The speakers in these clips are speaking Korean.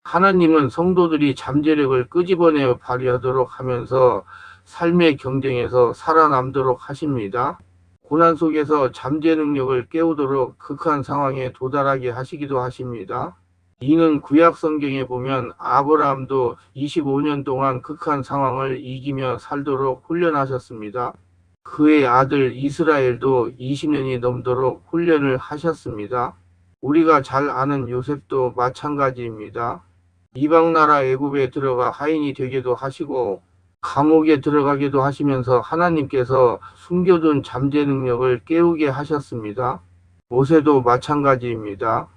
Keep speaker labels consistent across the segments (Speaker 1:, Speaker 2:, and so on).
Speaker 1: 하나님은 성도들이 잠재력을 끄집어내어 발휘하도록 하면서 삶의 경쟁에서 살아남도록 하십니다. 고난 속에서 잠재 능력을 깨우도록 극한 상황에 도달하게 하시기도 하십니다. 이는 구약 성경에 보면 아브라함도 25년 동안 극한 상황을 이기며 살도록 훈련하셨습니다. 그의 아들 이스라엘도 20년이 넘도록 훈련을 하셨습니다. 우리가 잘 아는 요셉도 마찬가지입니다. 이방 나라 애굽에 들어가 하인이 되기도 하시고 감옥에 들어가기도 하시면서 하나님께서 숨겨둔 잠재 능력을 깨우게 하셨습니다. 모세도 마찬가지입니다.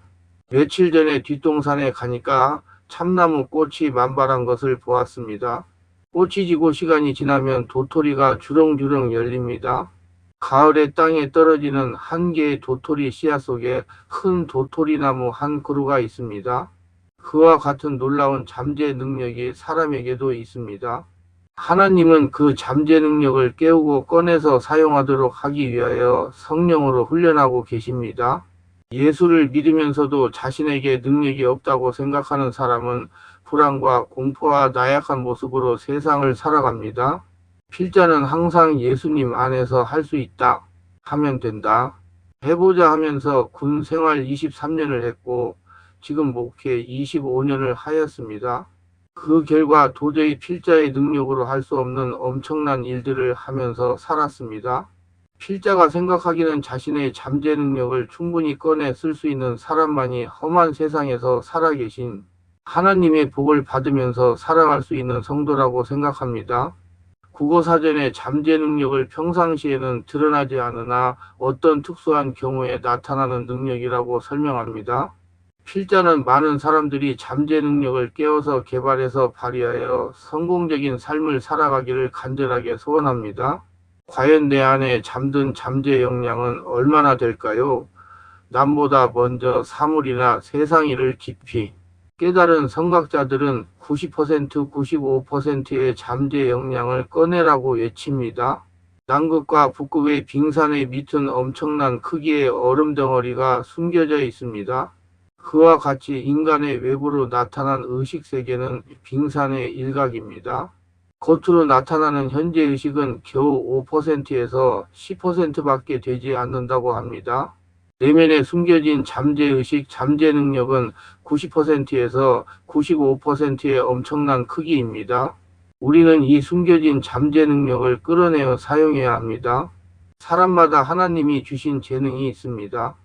Speaker 1: 며칠 전에 뒷동산에 가니까 참나무 꽃이 만발한 것을 보았습니다. 꽃이 지고 시간이 지나면 도토리가 주렁주렁 열립니다. 가을에 땅에 떨어지는 한 개의 도토리 씨앗 속에 큰 도토리나무 한 그루가 있습니다. 그와 같은 놀라운 잠재 능력이 사람에게도 있습니다. 하나님은 그 잠재 능력을 깨우고 꺼내서 사용하도록 하기 위하여 성령으로 훈련하고 계십니다. 예수를 믿으면서도 자신에게 능력이 없다고 생각하는 사람은 불안과 공포와 나약한 모습으로 세상을 살아갑니다. 필자는 항상 예수님 안에서 할 수 있다 하면 된다. 해보자 하면서 군 생활 23년을 했고 지금 목회 25년을 하였습니다. 그 결과 도저히 필자의 능력으로 할 수 없는 엄청난 일들을 하면서 살았습니다. 필자가 생각하기는 자신의 잠재 능력을 충분히 꺼내 쓸 수 있는 사람만이 험한 세상에서 살아계신 하나님의 복을 받으면서 살아갈 수 있는 성도라고 생각합니다. 국어사전에 잠재 능력을 평상시에는 드러나지 않으나 어떤 특수한 경우에 나타나는 능력이라고 설명합니다. 필자는 많은 사람들이 잠재 능력을 깨워서 개발해서 발휘하여 성공적인 삶을 살아가기를 간절하게 소원합니다. 과연 내 안에 잠든 잠재 역량은 얼마나 될까요? 남보다 먼저 사물이나 세상 일을 깊이 깨달은 성각자들은 90%, 95%의 잠재 역량을 꺼내라고 외칩니다. 남극과 북극의 빙산의 밑은 엄청난 크기의 얼음 덩어리가 숨겨져 있습니다. 그와 같이 인간의 외부로 나타난 의식세계는 빙산의 일각입니다. 겉으로 나타나는 현재 의식은 겨우 5%에서 10%밖에 되지 않는다고 합니다. 내면에 숨겨진 잠재의식, 잠재 능력은 90%에서 95%의 엄청난 크기입니다. 우리는 이 숨겨진 잠재 능력을 끌어내어 사용해야 합니다. 사람마다 하나님이 주신 재능이 있습니다.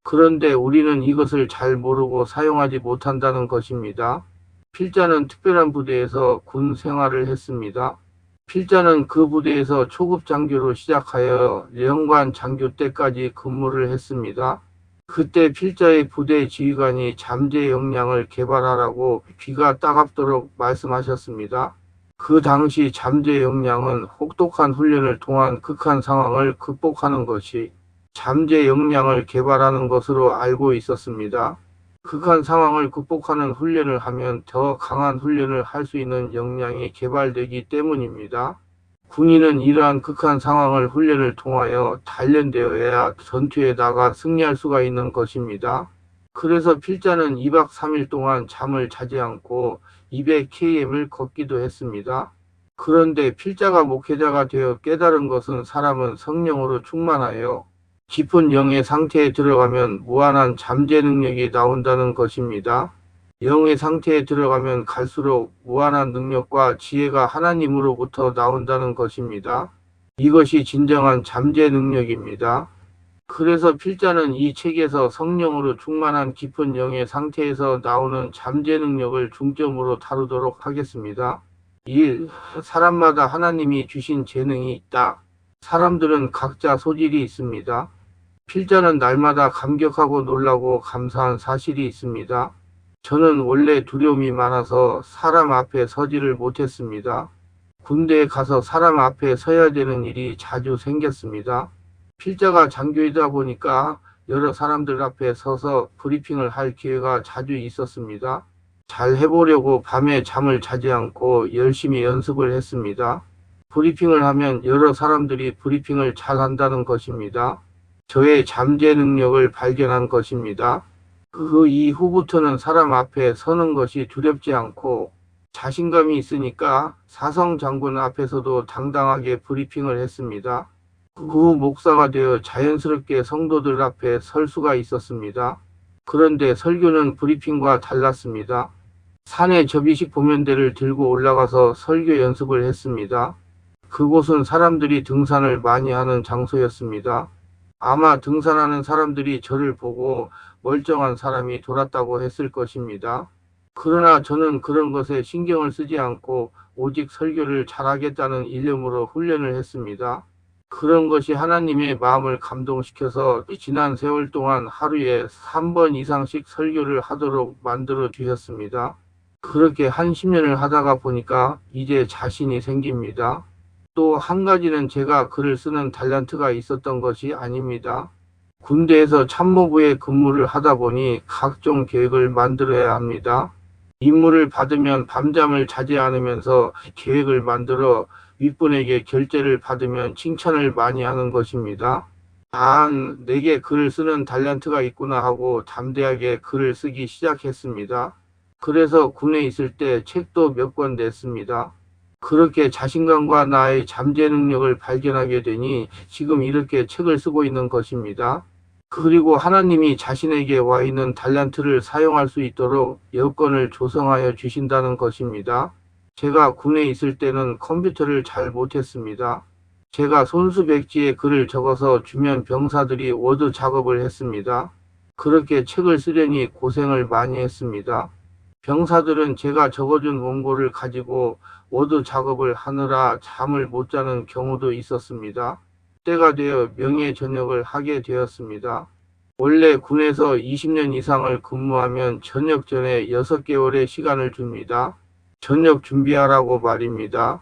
Speaker 1: 그런데 우리는 이것을 잘 모르고 사용하지 못한다는 것입니다. 필자는 특별한 부대에서 군 생활을 했습니다. 필자는 그 부대에서 초급 장교로 시작하여 영관 장교 때까지 근무를 했습니다. 그때 필자의 부대 지휘관이 잠재 역량을 개발하라고 귀가 따갑도록 말씀하셨습니다. 그 당시 잠재 역량은 혹독한 훈련을 통한 극한 상황을 극복하는 것이 잠재 역량을 개발하는 것으로 알고 있었습니다. 극한 상황을 극복하는 훈련을 하면 더 강한 훈련을 할 수 있는 역량이 개발되기 때문입니다. 군인은 이러한 극한 상황을 훈련을 통하여 단련되어야 전투에 나가 승리할 수가 있는 것입니다. 그래서 필자는 2박 3일 동안 잠을 자지 않고 200km를 걷기도 했습니다. 그런데 필자가 목회자가 되어 깨달은 것은 사람은 성령으로 충만하여 깊은 영의 상태에 들어가면 무한한 잠재 능력이 나온다는 것입니다. 영의 상태에 들어가면 갈수록 무한한 능력과 지혜가 하나님으로부터 나온다는 것입니다. 이것이 진정한 잠재 능력입니다. 그래서 필자는 이 책에서 성령으로 충만한 깊은 영의 상태에서 나오는 잠재 능력을 중점으로 다루도록 하겠습니다. 1. 사람마다 하나님이 주신 재능이 있다. 사람들은 각자 소질이 있습니다. 필자는 날마다 감격하고 놀라고 감사한 사실이 있습니다. 저는 원래 두려움이 많아서 사람 앞에 서지를 못했습니다. 군대에 가서 사람 앞에 서야 되는 일이 자주 생겼습니다. 필자가 장교이다 보니까 여러 사람들 앞에 서서 브리핑을 할 기회가 자주 있었습니다. 잘 해보려고 밤에 잠을 자지 않고 열심히 연습을 했습니다. 브리핑을 하면 여러 사람들이 브리핑을 잘 한다는 것입니다. 저의 잠재 능력을 발견한 것입니다. 그 이후부터는 사람 앞에 서는 것이 두렵지 않고 자신감이 있으니까 사성 장군 앞에서도 당당하게 브리핑을 했습니다. 그 후 목사가 되어 자연스럽게 성도들 앞에 설 수가 있었습니다. 그런데 설교는 브리핑과 달랐습니다. 산에 접이식 보면대를 들고 올라가서 설교 연습을 했습니다. 그곳은 사람들이 등산을 많이 하는 장소였습니다. 아마 등산하는 사람들이 저를 보고 멀쩡한 사람이 돌았다고 했을 것입니다. 그러나 저는 그런 것에 신경을 쓰지 않고 오직 설교를 잘하겠다는 일념으로 훈련을 했습니다. 그런 것이 하나님의 마음을 감동시켜서 지난 세월 동안 하루에 3번 이상씩 설교를 하도록 만들어 주셨습니다. 그렇게 한 10년을 하다가 보니까 이제 자신이 생깁니다. 또 한 가지는 제가 글을 쓰는 탤런트가 있었던 것이 아닙니다. 군대에서 참모부에 근무를 하다 보니 각종 계획을 만들어야 합니다. 임무를 받으면 밤잠을 자지 않으면서 계획을 만들어 윗분에게 결제를 받으면 칭찬을 많이 하는 것입니다. 내게 글을 쓰는 탤런트가 있구나 하고 담대하게 글을 쓰기 시작했습니다. 그래서 군에 있을 때 책도 몇 권 냈습니다. 그렇게 자신감과 나의 잠재 능력을 발견하게 되니 지금 이렇게 책을 쓰고 있는 것입니다. 그리고 하나님이 자신에게 와 있는 탤런트를 사용할 수 있도록 여건을 조성하여 주신다는 것입니다. 제가 군에 있을 때는 컴퓨터를 잘 못했습니다. 제가 손수백지에 글을 적어서 주면 병사들이 워드 작업을 했습니다. 그렇게 책을 쓰려니 고생을 많이 했습니다. 병사들은 제가 적어준 원고를 가지고 워드 작업을 하느라 잠을 못 자는 경우도 있었습니다. 때가 되어 명예전역을 하게 되었습니다. 원래 군에서 20년 이상을 근무하면 전역 전에 6개월의 시간을 줍니다. 전역 준비하라고 말입니다.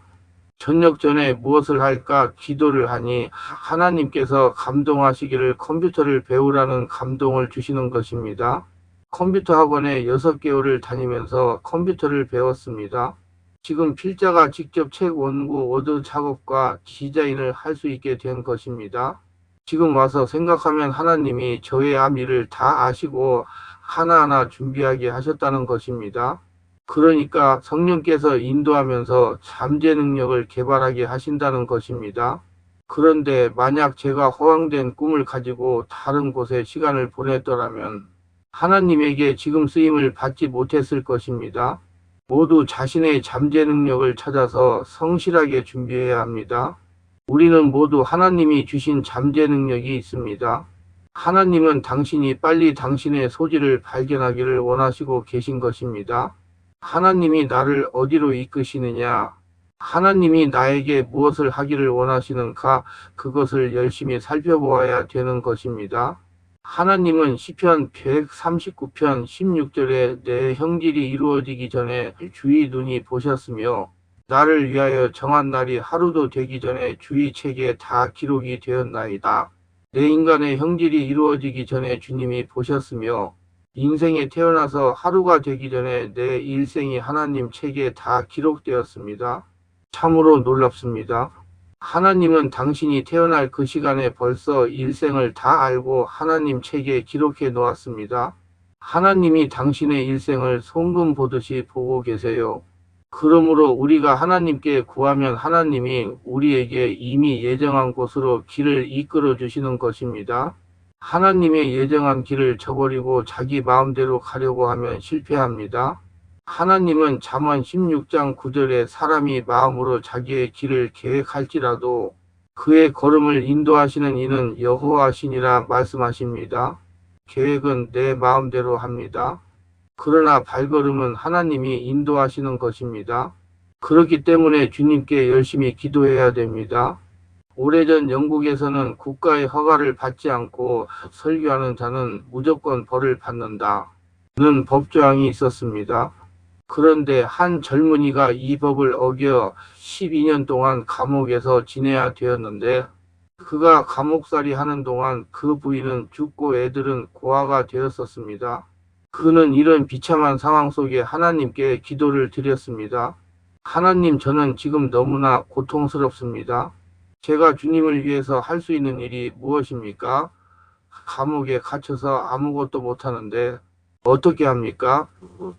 Speaker 1: 전역 전에 무엇을 할까 기도를 하니 하나님께서 감동하시기를 컴퓨터를 배우라는 감동을 주시는 것입니다. 컴퓨터 학원에 6개월을 다니면서 컴퓨터를 배웠습니다. 지금 필자가 직접 책 원고 워드 작업과 디자인을 할 수 있게 된 것입니다. 지금 와서 생각하면 하나님이 저의 앞일을 다 아시고 하나하나 준비하게 하셨다는 것입니다. 그러니까 성령께서 인도하면서 잠재 능력을 개발하게 하신다는 것입니다. 그런데 만약 제가 허황된 꿈을 가지고 다른 곳에 시간을 보냈더라면 하나님에게 지금 쓰임을 받지 못했을 것입니다. 모두 자신의 잠재 능력을 찾아서 성실하게 준비해야 합니다. 우리는 모두 하나님이 주신 잠재 능력이 있습니다. 하나님은 당신이 빨리 당신의 소질을 발견하기를 원하시고 계신 것입니다. 하나님이 나를 어디로 이끄시느냐? 하나님이 나에게 무엇을 하기를 원하시는가? 그것을 열심히 살펴보아야 되는 것입니다. 하나님은 시편 139편 16절에 내 형질이 이루어지기 전에 주의 눈이 보셨으며 나를 위하여 정한 날이 하루도 되기 전에 주의 책에 다 기록이 되었나이다. 내 인간의 형질이 이루어지기 전에 주님이 보셨으며 인생에 태어나서 하루가 되기 전에 내 일생이 하나님 책에 다 기록되었습니다. 참으로 놀랍습니다. 하나님은 당신이 태어날 그 시간에 벌써 일생을 다 알고 하나님 책에 기록해 놓았습니다. 하나님이 당신의 일생을 송금 보듯이 보고 계세요. 그러므로 우리가 하나님께 구하면 하나님이 우리에게 이미 예정한 곳으로 길을 이끌어 주시는 것입니다. 하나님의 예정한 길을 저버리고 자기 마음대로 가려고 하면 실패합니다. 하나님은 잠언 16장 9절에 사람이 마음으로 자기의 길을 계획할지라도 그의 걸음을 인도하시는 이는 여호와시니라 말씀하십니다. 계획은 내 마음대로 합니다. 그러나 발걸음은 하나님이 인도하시는 것입니다. 그렇기 때문에 주님께 열심히 기도해야 됩니다. 오래전 영국에서는 국가의 허가를 받지 않고 설교하는 자는 무조건 벌을 받는다는 법조항이 있었습니다. 그런데 한 젊은이가 이 법을 어겨 12년 동안 감옥에서 지내야 되었는데 그가 감옥살이 하는 동안 그 부인은 죽고 애들은 고아가 되었었습니다. 그는 이런 비참한 상황 속에 하나님께 기도를 드렸습니다. 하나님, 저는 지금 너무나 고통스럽습니다. 제가 주님을 위해서 할 수 있는 일이 무엇입니까? 감옥에 갇혀서 아무것도 못하는데 어떻게 합니까?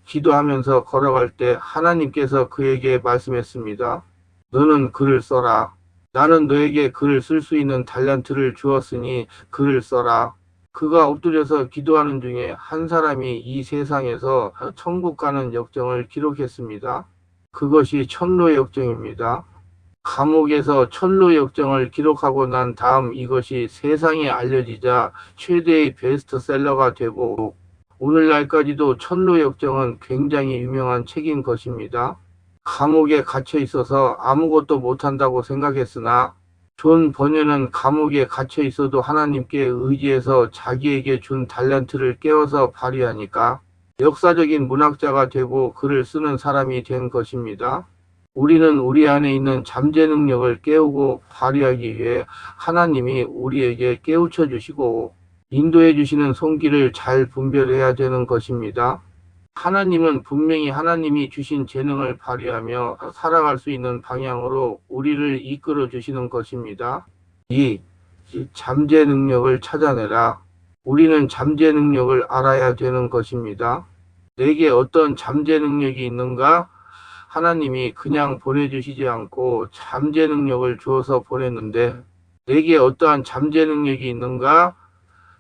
Speaker 1: 기도하면서 걸어갈 때 하나님께서 그에게 말씀했습니다. 너는 글을 써라. 나는 너에게 글을 쓸 수 있는 달란트를 주었으니 글을 써라. 그가 엎드려서 기도하는 중에 한 사람이 이 세상에서 천국 가는 역정을 기록했습니다. 그것이 천로 역정입니다. 감옥에서 천로 역정을 기록하고 난 다음 이것이 세상에 알려지자 최대의 베스트셀러가 되고 오늘날까지도 천로 역정은 굉장히 유명한 책인 것입니다. 감옥에 갇혀 있어서 아무것도 못한다고 생각했으나 존 버녀는 감옥에 갇혀 있어도 하나님께 의지해서 자기에게 준 달란트를 깨워서 발휘하니까 역사적인 문학자가 되고 글을 쓰는 사람이 된 것입니다. 우리는 우리 안에 있는 잠재 능력을 깨우고 발휘하기 위해 하나님이 우리에게 깨우쳐 주시고 인도해 주시는 손길을 잘 분별해야 되는 것입니다. 하나님은 분명히 하나님이 주신 재능을 발휘하며 살아갈 수 있는 방향으로 우리를 이끌어 주시는 것입니다. 이 잠재 능력을 찾아내라. 우리는 잠재 능력을 알아야 되는 것입니다. 내게 어떤 잠재 능력이 있는가? 하나님이 그냥 보내주시지 않고 잠재 능력을 주어서 보냈는데 내게 어떠한 잠재 능력이 있는가?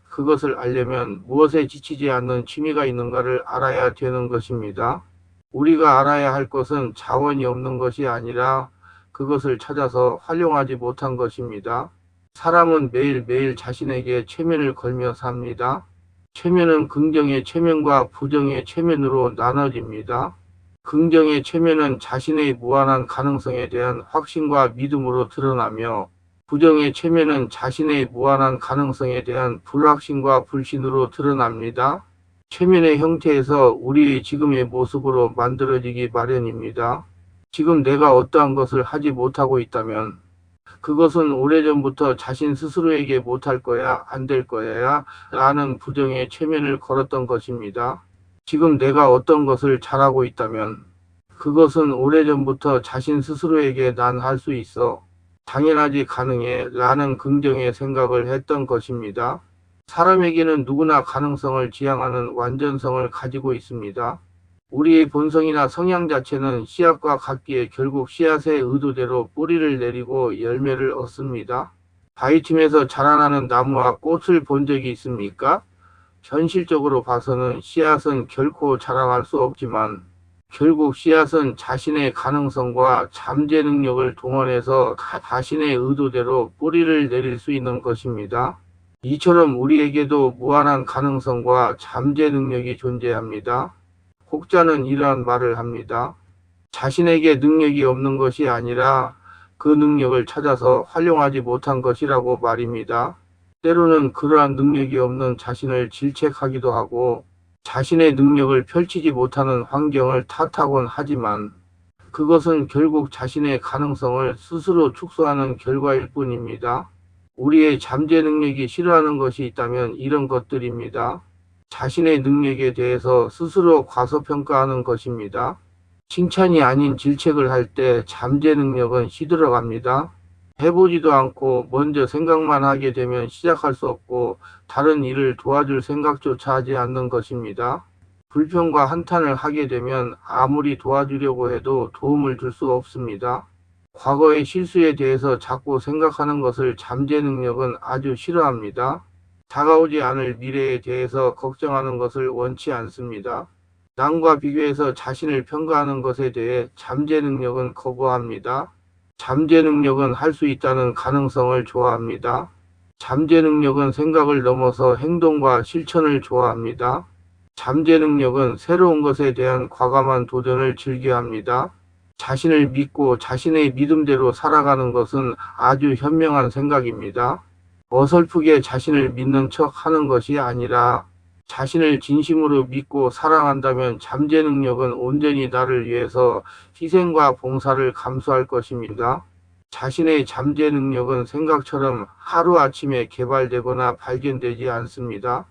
Speaker 1: 그것을 알려면 무엇에 지치지 않는 취미가 있는가를 알아야 되는 것입니다. 우리가 알아야 할 것은 자원이 없는 것이 아니라 그것을 찾아서 활용하지 못한 것입니다. 사람은 매일매일 자신에게 최면을 걸며 삽니다. 최면은 긍정의 최면과 부정의 최면으로 나눠집니다. 긍정의 최면은 자신의 무한한 가능성에 대한 확신과 믿음으로 드러나며 부정의 최면은 자신의 무한한 가능성에 대한 불확신과 불신으로 드러납니다. 최면의 형태에서 우리의 지금의 모습으로 만들어지기 마련입니다. 지금 내가 어떠한 것을 하지 못하고 있다면 그것은 오래전부터 자신 스스로에게 못할 거야, 안 될 거야 라는 부정의 최면을 걸었던 것입니다. 지금 내가 어떤 것을 잘하고 있다면 그것은 오래전부터 자신 스스로에게 난 할 수 있어, 당연하지 가능해 라는 긍정의 생각을 했던 것입니다. 사람에게는 누구나 가능성을 지향하는 완전성을 가지고 있습니다. 우리의 본성이나 성향 자체는 씨앗과 같기에 결국 씨앗의 의도대로 뿌리를 내리고 열매를 얻습니다. 바위틈에서 자라나는 나무와 꽃을 본 적이 있습니까? 현실적으로 봐서는 씨앗은 결코 자라날 수 없지만 결국 씨앗은 자신의 가능성과 잠재 능력을 동원해서 자신의 의도대로 뿌리를 내릴 수 있는 것입니다. 이처럼 우리에게도 무한한 가능성과 잠재 능력이 존재합니다. 혹자는 이러한 말을 합니다. 자신에게 능력이 없는 것이 아니라 그 능력을 찾아서 활용하지 못한 것이라고 말입니다. 때로는 그러한 능력이 없는 자신을 질책하기도 하고 자신의 능력을 펼치지 못하는 환경을 탓하곤 하지만 그것은 결국 자신의 가능성을 스스로 축소하는 결과일 뿐입니다. 우리의 잠재 능력이 싫어하는 것이 있다면 이런 것들입니다. 자신의 능력에 대해서 스스로 과소평가하는 것입니다. 칭찬이 아닌 질책을 할 때 잠재 능력은 시들어갑니다. 해보지도 않고 먼저 생각만 하게 되면 시작할 수 없고 다른 일을 도와줄 생각조차 하지 않는 것입니다. 불평과 한탄을 하게 되면 아무리 도와주려고 해도 도움을 줄 수 없습니다. 과거의 실수에 대해서 자꾸 생각하는 것을 잠재 능력은 아주 싫어합니다. 다가오지 않을 미래에 대해서 걱정하는 것을 원치 않습니다. 남과 비교해서 자신을 평가하는 것에 대해 잠재 능력은 거부합니다. 잠재 능력은 할 수 있다는 가능성을 좋아합니다. 잠재 능력은 생각을 넘어서 행동과 실천을 좋아합니다. 잠재 능력은 새로운 것에 대한 과감한 도전을 즐겨합니다. 자신을 믿고 자신의 믿음대로 살아가는 것은 아주 현명한 생각입니다. 어설프게 자신을 믿는 척 하는 것이 아니라 자신을 진심으로 믿고 사랑한다면 잠재 능력은 온전히 나를 위해서 희생과 봉사를 감수할 것입니다. 자신의 잠재 능력은 생각처럼 하루아침에 개발되거나 발견되지 않습니다.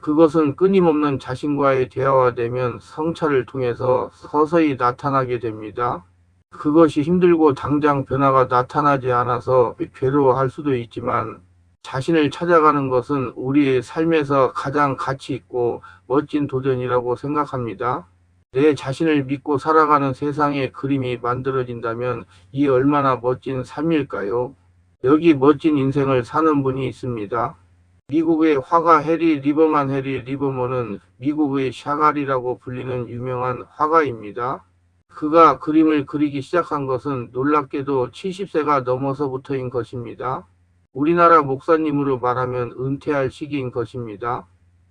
Speaker 1: 그것은 끊임없는 자신과의 대화가 되면 성찰을 통해서 서서히 나타나게 됩니다. 그것이 힘들고 당장 변화가 나타나지 않아서 괴로워할 수도 있지만 자신을 찾아가는 것은 우리의 삶에서 가장 가치 있고 멋진 도전이라고 생각합니다. 내 자신을 믿고 살아가는 세상의 그림이 만들어진다면 이 얼마나 멋진 삶일까요? 여기 멋진 인생을 사는 분이 있습니다. 미국의 화가 해리 리버먼은 미국의 샤갈이라고 불리는 유명한 화가입니다. 그가 그림을 그리기 시작한 것은 놀랍게도 70세가 넘어서부터인 것입니다. 우리나라 목사님으로 말하면 은퇴할 시기인 것입니다.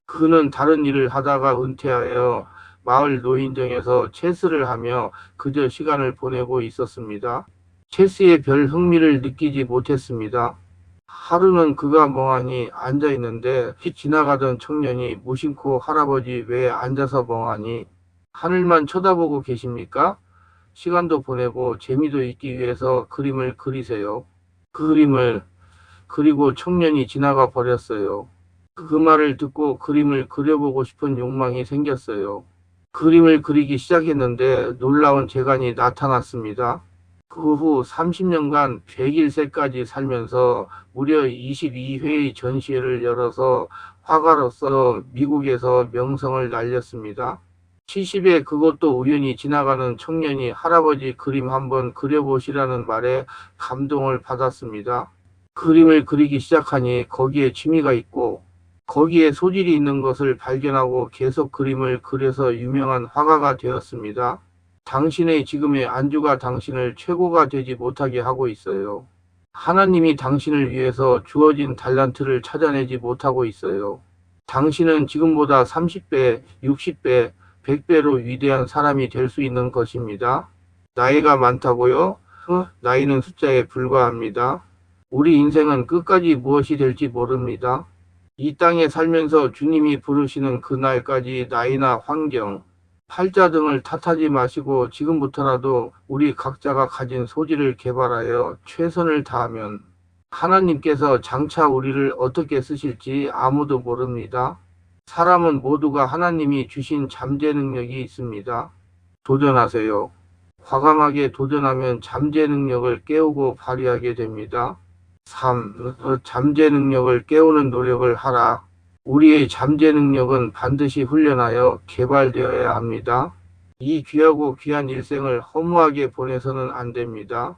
Speaker 1: 그는 다른 일을 하다가 은퇴하여 마을 노인정에서 체스를 하며 그저 시간을 보내고 있었습니다. 체스에 별 흥미를 느끼지 못했습니다. 하루는 그가 멍하니 앉아 있는데 지나가던 청년이 무심코 할아버지 왜 앉아서 멍하니 하늘만 쳐다보고 계십니까? 시간도 보내고 재미도 있기 위해서 그림을 그리세요. 그 그림을 그리고 청년이 지나가 버렸어요. 그 말을 듣고 그림을 그려보고 싶은 욕망이 생겼어요. 그림을 그리기 시작했는데 놀라운 재간이 나타났습니다. 그 후 30년간 101세까지 살면서 무려 22회의 전시회를 열어서 화가로서 미국에서 명성을 날렸습니다. 70에 그것도 우연히 지나가는 청년이 할아버지 그림 한번 그려보시라는 말에 감동을 받았습니다. 그림을 그리기 시작하니 거기에 취미가 있고 거기에 소질이 있는 것을 발견하고 계속 그림을 그려서 유명한 화가가 되었습니다. 당신의 지금의 안주가 당신을 최고가 되지 못하게 하고 있어요. 하나님이 당신을 위해서 주어진 달란트를 찾아내지 못하고 있어요. 당신은 지금보다 30배, 60배, 100배로 위대한 사람이 될 수 있는 것입니다. 나이가 많다고요? 나이는 숫자에 불과합니다. 우리 인생은 끝까지 무엇이 될지 모릅니다. 이 땅에 살면서 주님이 부르시는 그날까지 나이나 환경, 팔자 등을 탓하지 마시고 지금부터라도 우리 각자가 가진 소질을 개발하여 최선을 다하면 하나님께서 장차 우리를 어떻게 쓰실지 아무도 모릅니다. 사람은 모두가 하나님이 주신 잠재 능력이 있습니다. 도전하세요. 과감하게 도전하면 잠재 능력을 깨우고 발휘하게 됩니다. 3. 잠재 능력을 깨우는 노력을 하라. 우리의 잠재 능력은 반드시 훈련하여 개발되어야 합니다. 이 귀하고 귀한 일생을 허무하게 보내서는 안 됩니다.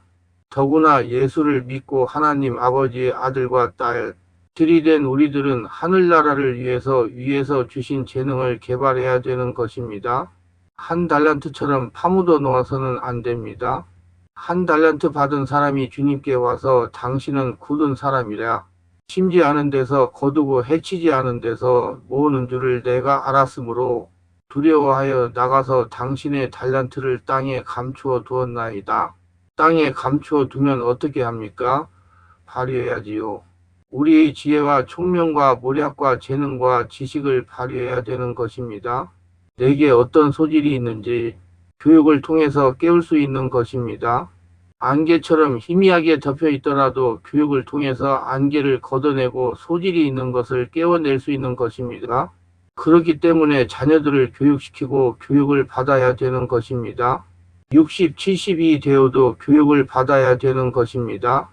Speaker 1: 더구나 예수를 믿고 하나님 아버지의 아들과 딸들이 된 우리들은 하늘나라를 위해서 위에서 주신 재능을 개발해야 되는 것입니다. 한 달란트처럼 파묻어 놓아서는 안 됩니다. 한 달란트 받은 사람이 주님께 와서 당신은 굳은 사람이라 심지 않은 데서 거두고 해치지 않은 데서 모으는 줄을 내가 알았으므로 두려워하여 나가서 당신의 달란트를 땅에 감추어 두었나이다. 땅에 감추어 두면 어떻게 합니까? 발휘해야지요. 우리의 지혜와 총명과 모략과 재능과 지식을 발휘해야 되는 것입니다. 내게 어떤 소질이 있는지 교육을 통해서 깨울 수 있는 것입니다. 안개처럼 희미하게 덮여 있더라도 교육을 통해서 안개를 걷어내고 소질이 있는 것을 깨워낼 수 있는 것입니다. 그렇기 때문에 자녀들을 교육시키고 교육을 받아야 되는 것입니다. 60, 70이 되어도 교육을 받아야 되는 것입니다.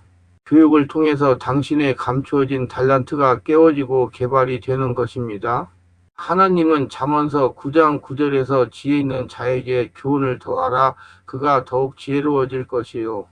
Speaker 1: 교육을 통해서 당신의 감추어진 달란트가 깨워지고 개발이 되는 것입니다. 하나님은 잠언서 9장 9절에서 지혜 있는 자에게 교훈을 더하라. 그가 더욱 지혜로워질 것이요.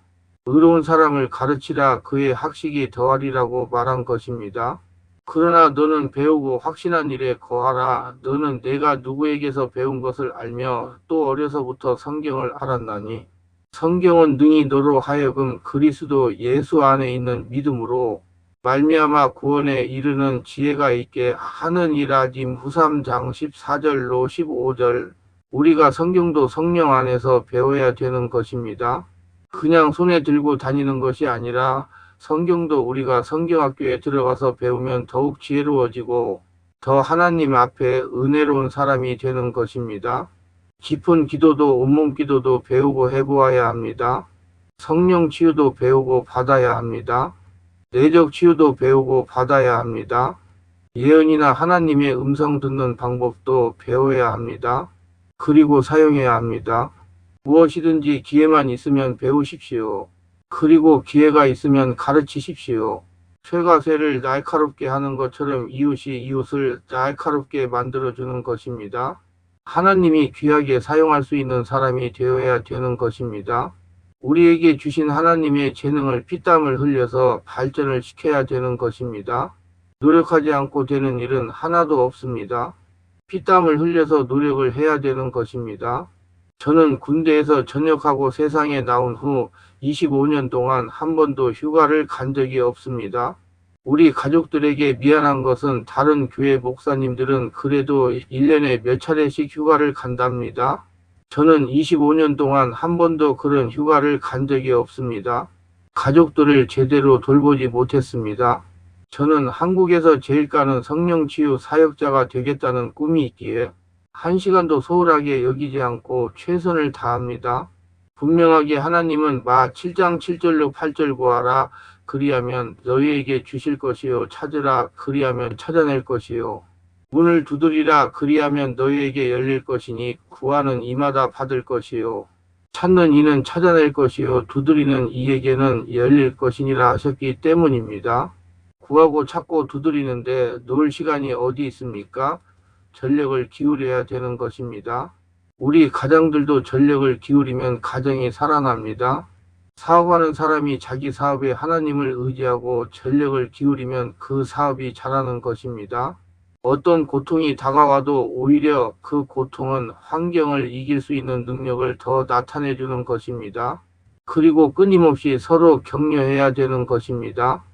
Speaker 1: 의로운 사람을 가르치라. 그의 학식이 더하리라고 말한 것입니다. 그러나 너는 배우고 확신한 일에 거하라. 너는 내가 누구에게서 배운 것을 알며 또 어려서부터 성경을 알았나니 성경은 능히 너로 하여금 그리스도 예수 안에 있는 믿음으로 말미암아 구원에 이르는 지혜가 있게 하느니라. 후삼장 14절로 15절. 우리가 성경도 성령 안에서 배워야 되는 것입니다. 그냥 손에 들고 다니는 것이 아니라 성경도 우리가 성경학교에 들어가서 배우면 더욱 지혜로워지고 더 하나님 앞에 은혜로운 사람이 되는 것입니다. 깊은 기도도 온몸 기도도 배우고 해보아야 합니다. 성령 치유도 배우고 받아야 합니다. 내적 치유도 배우고 받아야 합니다. 예언이나 하나님의 음성 듣는 방법도 배워야 합니다. 그리고 사용해야 합니다. 무엇이든지 기회만 있으면 배우십시오. 그리고 기회가 있으면 가르치십시오. 쇠가 쇠를 날카롭게 하는 것처럼 이웃이 이웃을 날카롭게 만들어주는 것입니다. 하나님이 귀하게 사용할 수 있는 사람이 되어야 되는 것입니다. 우리에게 주신 하나님의 재능을 피땀을 흘려서 발전을 시켜야 되는 것입니다. 노력하지 않고 되는 일은 하나도 없습니다. 피땀을 흘려서 노력을 해야 되는 것입니다. 저는 군대에서 전역하고 세상에 나온 후 25년 동안 한 번도 휴가를 간 적이 없습니다. 우리 가족들에게 미안한 것은 다른 교회 목사님들은 그래도 1년에 몇 차례씩 휴가를 간답니다. 저는 25년 동안 한 번도 그런 휴가를 간 적이 없습니다. 가족들을 제대로 돌보지 못했습니다. 저는 한국에서 제일 가는 성령치유 사역자가 되겠다는 꿈이 있기에 한 시간도 소홀하게 여기지 않고 최선을 다합니다. 분명하게 하나님은 마 7장 7절로 8절 구하라 그리하면 너희에게 주실 것이요 찾으라 그리하면 찾아낼 것이요 문을 두드리라 그리하면 너희에게 열릴 것이니 구하는 이마다 받을 것이요 찾는 이는 찾아낼 것이요 두드리는 이에게는 열릴 것이니라 하셨기 때문입니다. 구하고 찾고 두드리는데 놓을 시간이 어디 있습니까? 전력을 기울여야 되는 것입니다. 우리 가장들도 전력을 기울이면 가정이 살아납니다. 사업하는 사람이 자기 사업에 하나님을 의지하고 전력을 기울이면 그 사업이 자라는 것입니다. 어떤 고통이 다가와도 오히려 그 고통은 환경을 이길 수 있는 능력을 더 나타내 주는 것입니다. 그리고 끊임없이 서로 격려해야 되는 것입니다.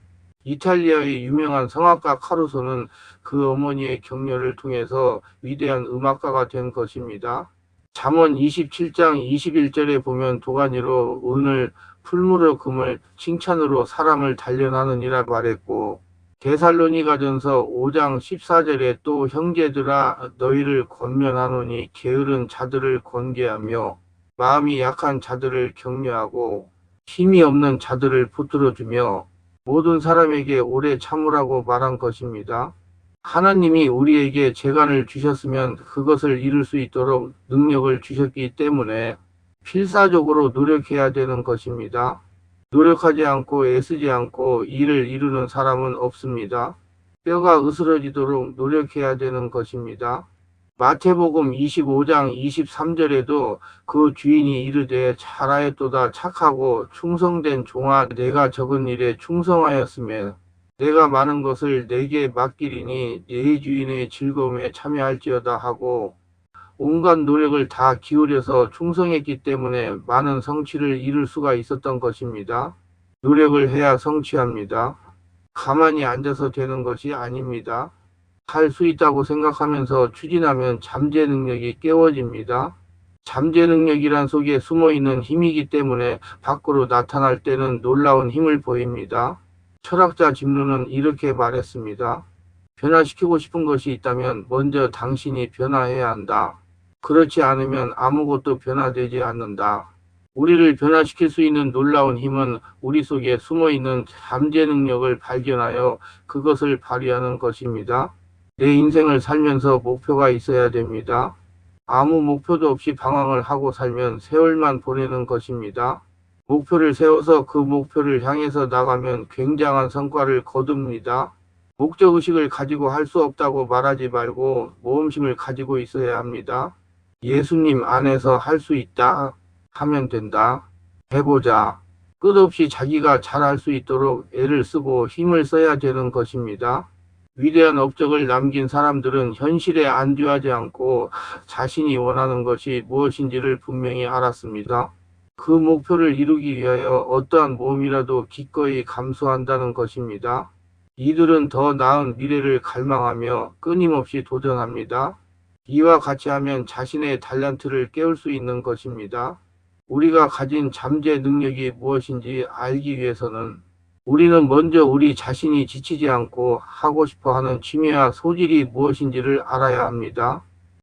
Speaker 1: 이탈리아의 유명한 성악가 카루소는 그 어머니의 격려를 통해서 위대한 음악가가 된 것입니다. 잠언 27장 21절에 보면 도가니로 은을 풀무로 금을 칭찬으로 사람을 단련하느니라 말했고 데살로니가전서 5장 14절에 또 형제들아 너희를 권면하노니 게으른 자들을 권계하며 마음이 약한 자들을 격려하고 힘이 없는 자들을 붙들어주며 모든 사람에게 오래 참으라고 말한 것입니다. 하나님이 우리에게 재간을 주셨으면 그것을 이룰 수 있도록 능력을 주셨기 때문에 필사적으로 노력해야 되는 것입니다. 노력하지 않고 애쓰지 않고 일을 이루는 사람은 없습니다. 뼈가 으스러지도록 노력해야 되는 것입니다. 마태복음 25장 23절에도 그 주인이 이르되 잘하였도다 착하고 충성된 종아 내가 적은 일에 충성하였으면 내가 많은 것을 내게 맡기리니 네 주인의 즐거움에 참여할지어다 하고 온갖 노력을 다 기울여서 충성했기 때문에 많은 성취를 이룰 수가 있었던 것입니다. 노력을 해야 성취합니다. 가만히 앉아서 되는 것이 아닙니다. 할 수 있다고 생각하면서 추진하면 잠재 능력이 깨워집니다. 잠재 능력이란 속에 숨어있는 힘이기 때문에 밖으로 나타날 때는 놀라운 힘을 보입니다. 철학자 짐루는 이렇게 말했습니다. 변화시키고 싶은 것이 있다면 먼저 당신이 변화해야 한다. 그렇지 않으면 아무것도 변화되지 않는다. 우리를 변화시킬 수 있는 놀라운 힘은 우리 속에 숨어있는 잠재 능력을 발견하여 그것을 발휘하는 것입니다. 내 인생을 살면서 목표가 있어야 됩니다. 아무 목표도 없이 방황을 하고 살면 세월만 보내는 것입니다. 목표를 세워서 그 목표를 향해서 나가면 굉장한 성과를 거둡니다. 목적의식을 가지고 할 수 없다고 말하지 말고 모험심을 가지고 있어야 합니다. 예수님 안에서 할 수 있다 하면 된다. 해보자. 끝없이 자기가 잘할 수 있도록 애를 쓰고 힘을 써야 되는 것입니다. 위대한 업적을 남긴 사람들은 현실에 안주하지 않고 자신이 원하는 것이 무엇인지를 분명히 알았습니다. 그 목표를 이루기 위하여 어떠한 모험이라도 기꺼이 감수한다는 것입니다. 이들은 더 나은 미래를 갈망하며 끊임없이 도전합니다. 이와 같이 하면 자신의 달란트를 깨울 수 있는 것입니다. 우리가 가진 잠재 능력이 무엇인지 알기 위해서는 우리는 먼저 우리 자신이 지치지 않고 하고 싶어 하는 취미와 소질이 무엇인지를 알아야 합니다.